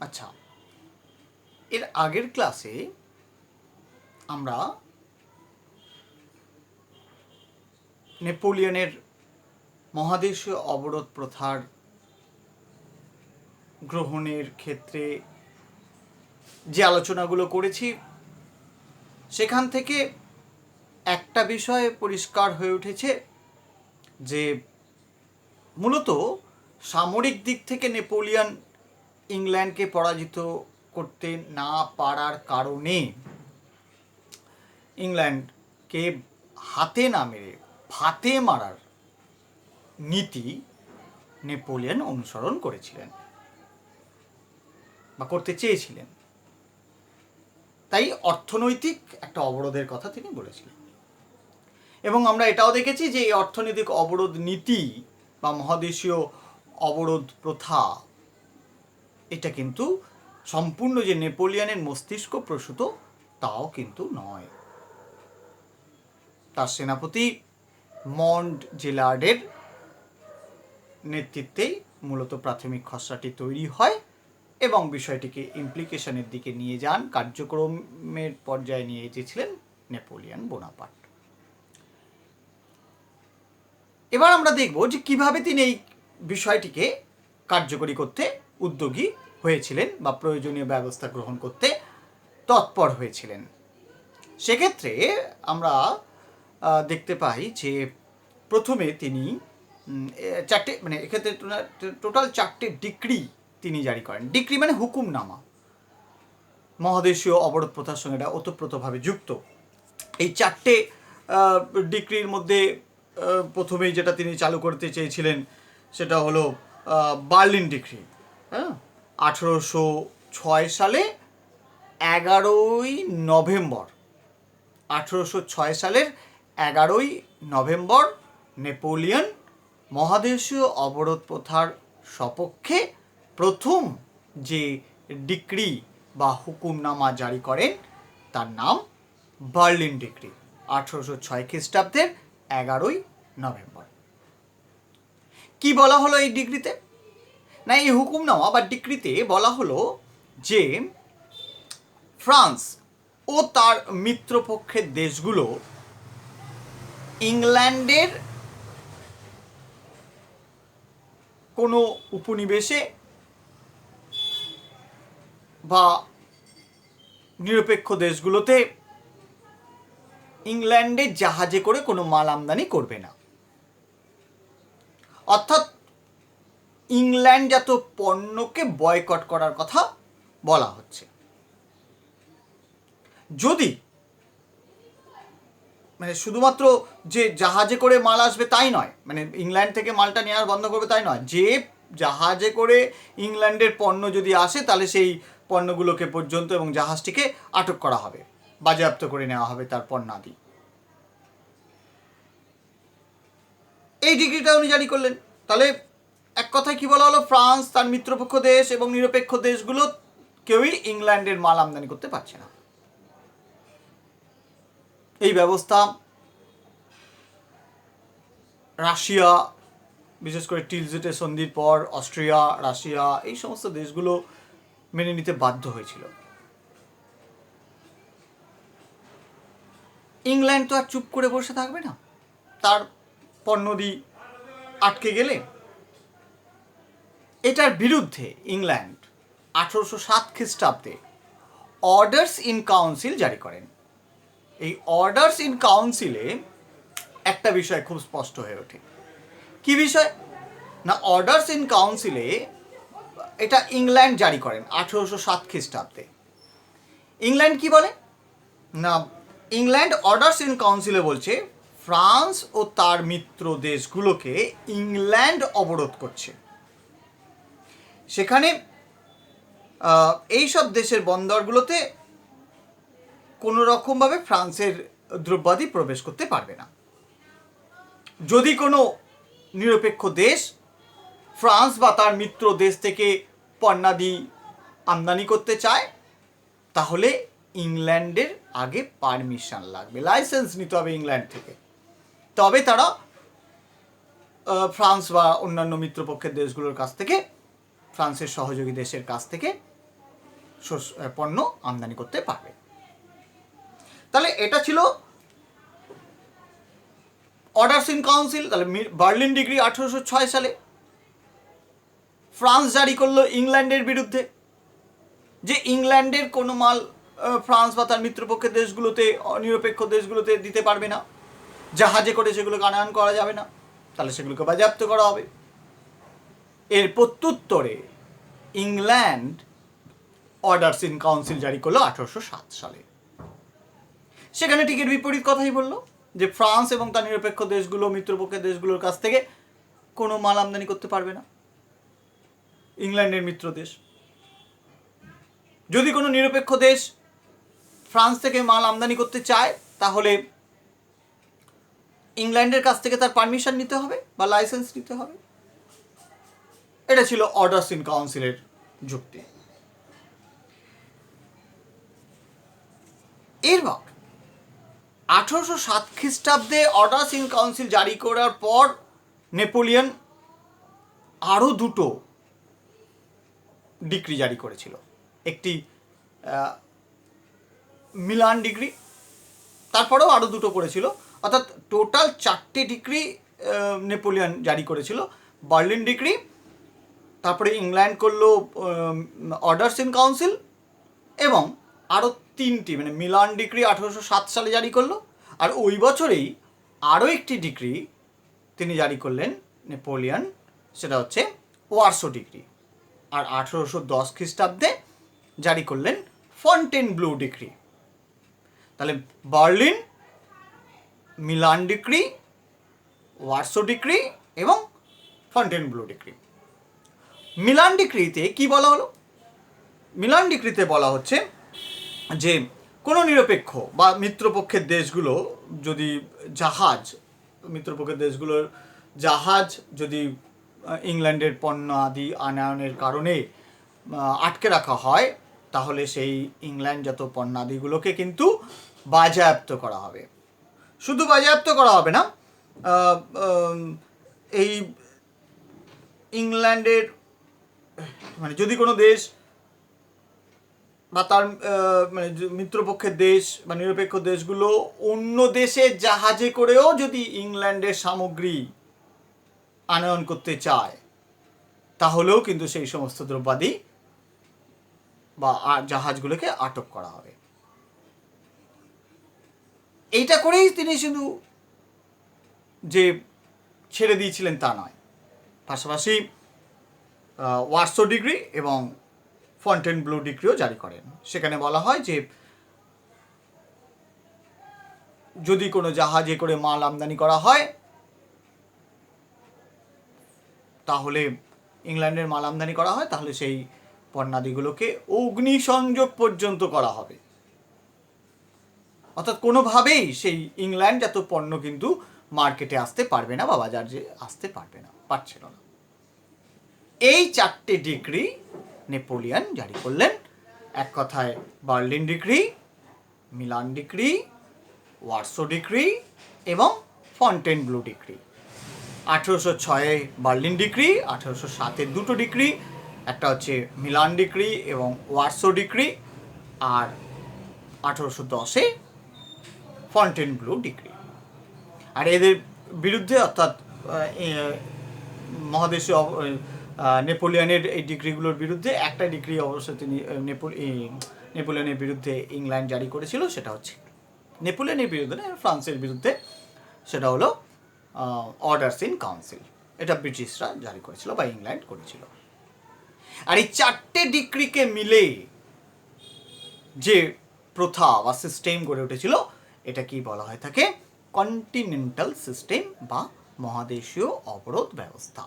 আচ্ছা, এর আগের ক্লাসে আমরা নেপোলিয়নের মহাদেশীয় অবরোধ প্রথার গ্রহণের ক্ষেত্রে যে আলোচনাগুলো করেছি সেখান থেকে একটা বিষয় পরিষ্কার হয়ে উঠেছে যে মূলত সামরিক দিক থেকে নেপোলিয়ন ইংল্যান্ডকে পরাজিত করতে না পারার কারণে ইংল্যান্ডকে হাতে না মেরে ভাতে মারার নীতি নেপোলিয়ন অনুসরণ করেছিলেন বা করতে চেয়েছিলেন। তাই অর্থনৈতিক একটা অবরোধের কথা তিনি বলেছিলেন এবং আমরা এটাও দেখেছি যে এই অর্থনৈতিক অবরোধ নীতি বা মহাদেশীয় অবরোধ প্রথা এটা কিন্তু সম্পূর্ণ যে নেপোলিয়নের মস্তিষ্ক প্রসূত তাও কিন্তু নয়। তার সেনাপতি মন্টজেলার্ডের নেতৃত্বেই মূলত প্রাথমিক খসড়াটি তৈরি হয় এবং বিষয়টিকে ইমপ্লিকেশনের দিকে নিয়ে যান, কার্যক্রমের পর্যায়ে নিয়ে এসেছিলেন নেপোলিয়ন বোনাপার্ট। এবার আমরা দেখব যে কিভাবে তিনি এই বিষয়টিকে কার্যকরী করতে উদ্যোগী হয়েছিলেন বা প্রয়োজনীয় ব্যবস্থা গ্রহণ করতে তৎপর হয়েছিলেন। সেক্ষেত্রে আমরা দেখতে পাই যে প্রথমে তিনি চারটে এক্ষেত্রে টোটাল 4টে ডিক্রি তিনি জারি করেন। ডিক্রি মানে হুকুমনামা, মহাদেশীয় অবরোধ প্রথার সঙ্গে এটা ওতপ্রোতভাবে যুক্ত। এই 4টে ডিক্রির মধ্যে প্রথমেই যেটা তিনি চালু করতে চেয়েছিলেন সেটা হলো বার্লিন ডিক্রি। 1806 সালে 11ই নভেম্বর 1806 সালের 11ই নভেম্বর নেপোলিয়ন মহাদেশীয় অবরোধ প্রথার সপক্ষে প্রথম যে ডিক্রি বা হুকুমনামা জারি করেন তার নাম বার্লিন ডিক্রি, 1806 খ্রিস্টাব্দের 11ই নভেম্বর। কি বলা হলো এই ডিক্রিতে? না, এই হুকুমনামা বা ডিক্রিতে বলা হলো যে ফ্রান্স ও তার মিত্রপক্ষের দেশগুলো ইংল্যান্ডের কোনো উপনিবেশে বা নিরপেক্ষ দেশগুলোতে ইংল্যান্ডের জাহাজে করে কোনো মাল আমদানি করবে না। অর্থাৎ ইংল্যান্ডজাত পণ্যকে বয়কট করার কথা বলা হচ্ছে। যদি শুধুমাত্র যে জাহাজে করে মাল আসবে তাই নয়, ইংল্যান্ড থেকে মালটা নেওয়ার বন্ধ করবে তাই নয়, যে জাহাজে করে ইংল্যান্ডের পণ্য যদি আসে তাহলে সেই পণ্যগুলোকে পর্যন্ত এবং জাহাজটিকে আটক করা হবে, বাজেয়াপ্ত করে নেওয়া হবে তার পণ্যাদি। এই ডিগ্রিটা উনি জারি করলেন। তাহলে এক কথায় কি বলা হলো, ফ্রান্স তার মিত্রপক্ষ দেশ এবং নিরপেক্ষ দেশগুলো কেউই ইংল্যান্ডের মাল আমদানি করতে পারছে না। এই ব্যবস্থা রাশিয়া, বিশেষ করে টিলজেটের সন্ধির পর অস্ট্রিয়া, রাশিয়া এই সমস্ত দেশগুলো মেনে নিতে বাধ্য হয়েছিল। ইংল্যান্ড তো আর চুপ করে বসে থাকবে না, তার পণ্যদি আটকে গেলে। এটার বিরুদ্ধে ইংল্যান্ড 1807 খ্রিস্টাব্দে অর্ডার্স ইন কাউন্সিল জারি করেন। এই অর্ডার্স ইন কাউন্সিলে একটা বিষয় খুব স্পষ্ট হয়ে ওঠে। কি বিষয় না, অর্ডার্স ইন কাউন্সিলে এটা ইংল্যান্ড জারি করেন 1807 খ্রিস্টাব্দে। ইংল্যান্ড কি বলে না, ইংল্যান্ড অর্ডার্স ইন কাউন্সিলে বলছে ফ্রান্স ও তার মিত্র দেশগুলোকে ইংল্যান্ড অবরোধ করছে। সেখানে এইসব দেশের বন্দরগুলোতে কোনো রকমভাবে ফ্রান্সের দ্রব্যাদি প্রবেশ করতে পারবে না। যদি কোনো নিরপেক্ষ দেশ ফ্রান্স বা তার মিত্র দেশ থেকে পণ্যাদি আমদানি করতে চায় তাহলে ইংল্যান্ডের আগে পারমিশন লাগবে, লাইসেন্স নিতে হবে ইংল্যান্ড থেকে, তবে তারা ফ্রান্স বা অন্যান্য মিত্রপক্ষের দেশগুলোর কাছ থেকে, ফ্রান্সের সহযোগী দেশের কাছ থেকে পণ্য আমদানি করতে পারবে। তাহলে এটা ছিল অর্ডার্স ইন কাউন্সিল। তাহলে বার্লিন ডিক্রি 1806 সালে ফ্রান্স জারি করলো ইংল্যান্ডের বিরুদ্ধে, যে ইংল্যান্ডের কোনো মাল ফ্রান্স বা তার মিত্রপক্ষের দেশগুলোতে, নিরপেক্ষ দেশগুলোতে দিতে পারবে না, জাহাজে করে সেগুলোকে আনয়ন করা যাবে না, তাহলে সেগুলোকে বাজেয়াপ্ত করা হবে। এর প্রত্যুত্তরে ইংল্যান্ড অর্ডার্স ইন কাউন্সিল জারি করলো 1807 সালে। সেখানে ঠিক এর বিপরীত কথাই বললো যে ফ্রান্স এবং তার নিরপেক্ষ দেশগুলো, মিত্রপক্ষের দেশগুলোর কাছ থেকে কোনো মাল আমদানি করতে পারবে না ইংল্যান্ডের মিত্র দেশ। যদি কোনো নিরপেক্ষ দেশ ফ্রান্স থেকে মাল আমদানি করতে চায় তাহলে ইংল্যান্ডের কাছ থেকে তার পারমিশন নিতে হবে বা লাইসেন্স নিতে হবে। এটা ছিল অর্ডার্স ইন কাউন্সিলের যুক্তি। এরপর 1807 খ্রিস্টাব্দে অর্ডার্স ইন কাউন্সিল জারি করার পর নেপোলিয়ন আরও দুটো ডিক্রি জারি করেছিল। একটি মিলান ডিক্রি, তারপরেও আরও দুটো করেছিল, অর্থাৎ টোটাল 4টে ডিক্রি নেপোলিয়ন জারি করেছিল। বার্লিন ডিক্রি, তারপরে ইংল্যান্ড করলো অর্ডার্স ইন কাউন্সিল, এবং আরও 3টি, মানে মিলান ডিক্রি 1807 সালে জারি করলো, আর ওই বছরেই আরও একটি ডিক্রি তিনি জারি করলেন নেপোলিয়ন, সেটা হচ্ছে ওয়ারসো ডিক্রি। আর 1810 খ্রিস্টাব্দে জারি করলেন ফন্টেনব্লু ডিক্রি। তাহলে Berlin, Milan decree, Warsaw decree এবং ফন্টেনব্লু ডিক্রি। মিলান ডিক্রিতে কি বলা হলো? মিলান ডিক্রিতে বলা হচ্ছে যে কোনো নিরপেক্ষ বা মিত্রপক্ষের দেশগুলো যদি জাহাজ, মিত্রপক্ষের দেশগুলোর জাহাজ যদি ইংল্যান্ডের পণ্য আদি আনয়নের কারণে আটকে রাখা হয়, তাহলে সেই ইংল্যান্ডজাত পণ্যাদিগুলোকে কিন্তু বাজেয়াপ্ত করা হবে। শুধু বাজেয়াপ্ত করা হবে না, এই ইংল্যান্ডের, মানে যদি কোনো দেশ বা তার মানে মিত্রপক্ষের দেশ বা নিরপেক্ষ দেশগুলো অন্য দেশের জাহাজে করেও যদি ইংল্যান্ডের সামগ্রী আনয়ন করতে চায়, তাহলেও কিন্তু সেই সমস্ত দ্রব্যাদি বা জাহাজগুলোকে আটক করা হবে। এইটা করেই তিনি শুধু যে ছেড়ে দিয়েছিলেন তা নয়, পাশাপাশি ওয়ারসো ডিক্রি এবং ফন্টেনব্লু ডিক্রিও জারি করেন। সেখানে বলা হয় যে যদি কোনো জাহাজে করে মাল আমদানি করা হয়, তাহলে ইংল্যান্ডের মাল আমদানি করা হয়, তাহলে সেই পণ্যাদিগুলোকে অগ্নিসংযোগ পর্যন্ত করা হবে। অর্থাৎ কোনোভাবেই সেই ইংল্যান্ডজাত পণ্য কিন্তু মার্কেটে আসতে পারবে না বা বাজারে আসতে পারছিল না। এই 4টে ডিক্রি নেপোলিয়ন জারি করলেন। এক কথায় Berlin decree, Milan decree, Warsaw decree এবং ফন্টেনব্লু ডিক্রি। 1806 বার্লিন ডিক্রি, 1807 দুটো ডিক্রি, একটা হচ্ছে মিলান ডিক্রি এবং ওয়ারসো ডিক্রি, আর 1810 ফন্টেনব্লু ডিক্রি। আর এদের বিরুদ্ধে, অর্থাৎ মহাদেশীয় নেপোলিয়নের এই ডিক্রিগুলোর বিরুদ্ধে একটা ডিক্রি অবশ্য তিনি নেপোলিয়নের বিরুদ্ধে ইংল্যান্ড জারি করেছিল, সেটা হচ্ছে নেপোলিয়নের বিরুদ্ধে না, ফ্রান্সের বিরুদ্ধে, সেটা হলো অর্ডার্স ইন কাউন্সিল। এটা ব্রিটিশরা জারি করেছিল বা ইংল্যান্ড করেছিল। আর এই 4টে ডিক্রিকে মিলে যে প্রথা বা সিস্টেম গড়ে উঠেছিল, এটা কি বলা হয়ে থাকে? কন্টিনেন্টাল সিস্টেম বা মহাদেশীয় অবরোধ ব্যবস্থা।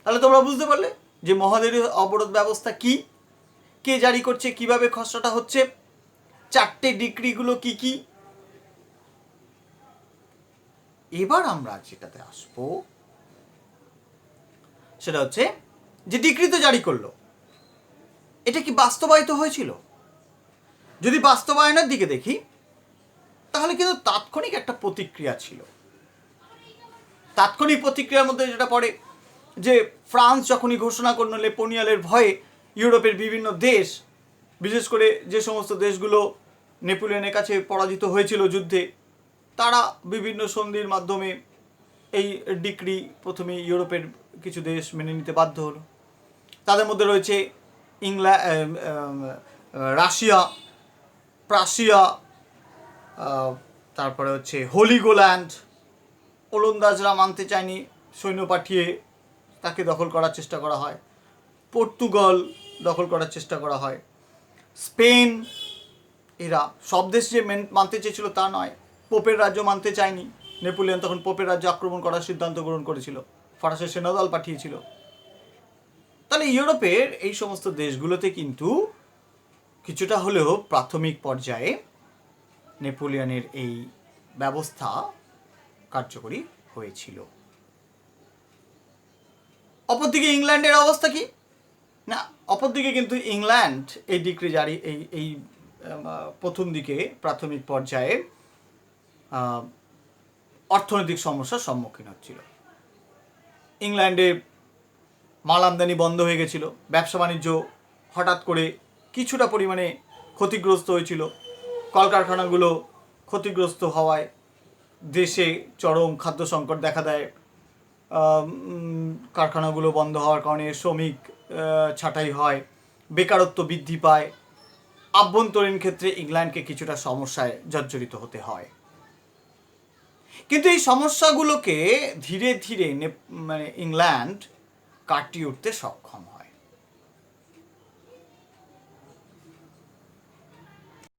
তাহলে তোমরা বুঝতে পারলে যে মহাদেশীয় অবরোধ ব্যবস্থা কি, কে জারি করছে, কিভাবে খসড়াটা হচ্ছে, 4টে ডিক্রিগুলো কি কি। এবার আমরা যেটাতে আসবো সেটা হচ্ছে যে ডিক্রি তো জারি করলো, এটা কি বাস্তবায়িত হয়েছিল? যদি বাস্তবায়নের দিকে দেখি, তাহলে কিন্তু তাৎক্ষণিক একটা প্রতিক্রিয়া ছিল। তাৎক্ষণিক প্রতিক্রিয়ার মধ্যে যেটা পড়ে যে ফ্রান্স যখনই ঘোষণা করলো নেপোলিয়নের ভয়ে ইউরোপের বিভিন্ন দেশ, বিশেষ করে যে সমস্ত দেশগুলো নেপোলিয়নের কাছে পরাজিত হয়েছিল যুদ্ধে, তারা বিভিন্ন সন্ধির মাধ্যমে এই ডিক্রি প্রথমে ইউরোপের কিছু দেশ মেনে নিতে বাধ্য হলো। তাদের মধ্যে রয়েছে রাশিয়া, প্রাশিয়া, তারপরে হচ্ছে হোলিগোল্যান্ড। ওলন্দাজরা মানতে চায়নি, সৈন্য পাঠিয়ে তাকে দখল করার চেষ্টা করা হয়। পর্তুগাল দখল করার চেষ্টা করা হয়। স্পেন, এরা সব দেশ যে মানতে চেয়েছিল তা নয়। পোপের রাজ্য মানতে চায়নি, নেপোলিয়ন তখন পোপের রাজ্য আক্রমণ করার সিদ্ধান্ত গ্রহণ করেছিল, ফরাসি সেনাদল পাঠিয়েছিল। তাহলে ইউরোপের এই সমস্ত দেশগুলোতে কিন্তু কিছুটা হলেও প্রাথমিক পর্যায়ে নেপোলিয়নের এই ব্যবস্থা কার্যকরী হয়েছিল। অপরদিকে ইংল্যান্ডের অবস্থা কি না, অপরদিকে কিন্তু ইংল্যান্ড এই ডিক্রি জারি এই প্রথম দিকে প্রাথমিক পর্যায়ে অর্থনৈতিক সমস্যার সম্মুখীন হচ্ছিল। ইংল্যান্ডে মাল আমদানি বন্ধ হয়ে গেছিল, ব্যবসা বাণিজ্য হঠাৎ করে কিছুটা পরিমাণে ক্ষতিগ্রস্ত হয়েছিল। কলকারখানাগুলো ক্ষতিগ্রস্ত হওয়ায় দেশে চরম খাদ্য সংকট দেখা দেয়। কারখানাগুলো বন্ধ হওয়ার কারণে শ্রমিক ছাঁটাই হয়, বেকারত্ব বৃদ্ধি পায়। আভ্যন্তরীণ ক্ষেত্রে ইংল্যান্ডকে কিছুটা সমস্যায় জর্জরিত হতে হয়। কিন্তু এই সমস্যাগুলোকে ধীরে ধীরে ইংল্যান্ড কাটিয়ে উঠতে সক্ষম হয়।